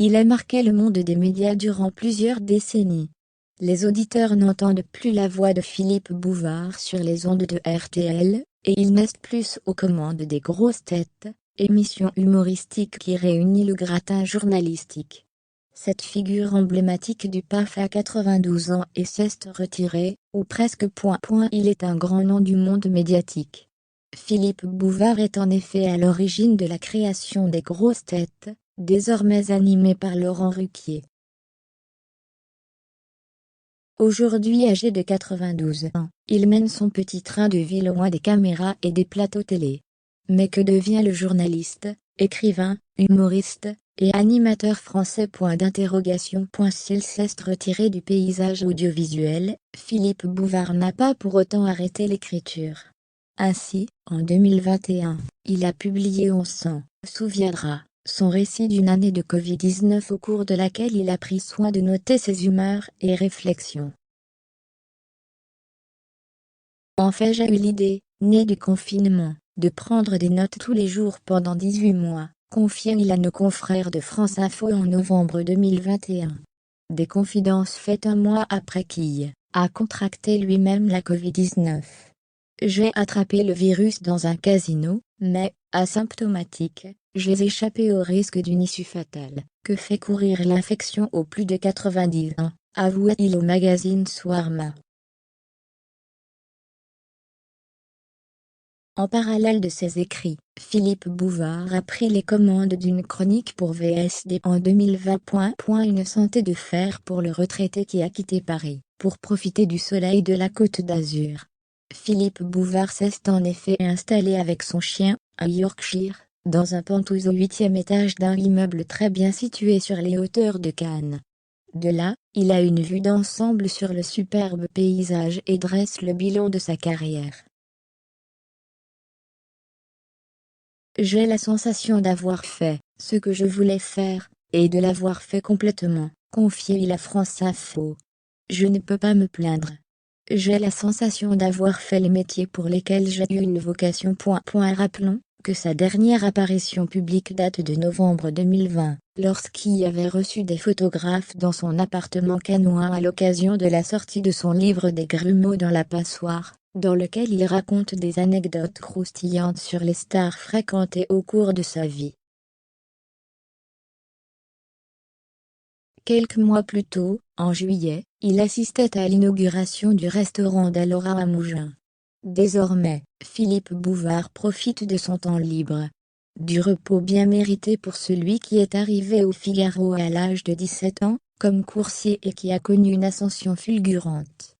Il a marqué le monde des médias durant plusieurs décennies. Les auditeurs n'entendent plus la voix de Philippe Bouvard sur les ondes de RTL, et ils naissent plus aux commandes des Grosses Têtes, émission humoristique qui réunit le gratin journalistique. Cette figure emblématique du PAF a 92 ans et s'est retiré, ou presque. Il est un grand nom du monde médiatique. Philippe Bouvard est en effet à l'origine de la création des Grosses Têtes, désormais animées par Laurent Ruquier. Aujourd'hui âgé de 92 ans, il mène son petit train de vie loin des caméras et des plateaux télé. Mais que devient le journaliste, écrivain, humoriste, et animateur français? S'il s'est retiré du paysage audiovisuel, Philippe Bouvard n'a pas pour autant arrêté l'écriture. Ainsi, en 2021, il a publié On s'en souviendra, son récit d'une année de Covid-19 au cours de laquelle il a pris soin de noter ses humeurs et réflexions. En fait, j'ai eu l'idée, née du confinement, de prendre des notes tous les jours pendant 18 mois, confie-t-il à nos confrères de France Info en novembre 2021. Des confidences faites un mois après qu'il a contracté lui-même la Covid-19. J'ai attrapé le virus dans un casino, mais, asymptomatique, j'ai échappé au risque d'une issue fatale, que fait courir l'infection aux plus de 90 ans, avoua-t-il au magazine Swarma. En parallèle de ses écrits, Philippe Bouvard a pris les commandes d'une chronique pour VSD en 2020. Une santé de fer pour le retraité qui a quitté Paris, pour profiter du soleil de la Côte d'Azur. Philippe Bouvard s'est en effet installé avec son chien, à Yorkshire, dans un penthouse au 8e étage d'un immeuble très bien situé sur les hauteurs de Cannes. De là, il a une vue d'ensemble sur le superbe paysage et dresse le bilan de sa carrière. J'ai la sensation d'avoir fait ce que je voulais faire, et de l'avoir fait complètement, confie-t-il à France Info. Je ne peux pas me plaindre. J'ai la sensation d'avoir fait les métiers pour lesquels j'ai eu une vocation. Rappelons que sa dernière apparition publique date de novembre 2020, lorsqu'il avait reçu des photographes dans son appartement cannois à l'occasion de la sortie de son livre Des grumeaux dans la passoire, dans lequel il raconte des anecdotes croustillantes sur les stars fréquentées au cours de sa vie. Quelques mois plus tôt, en juillet, il assistait à l'inauguration du restaurant d'Alora à Mougins. Désormais, Philippe Bouvard profite de son temps libre. Du repos bien mérité pour celui qui est arrivé au Figaro à l'âge de 17 ans, comme coursier et qui a connu une ascension fulgurante.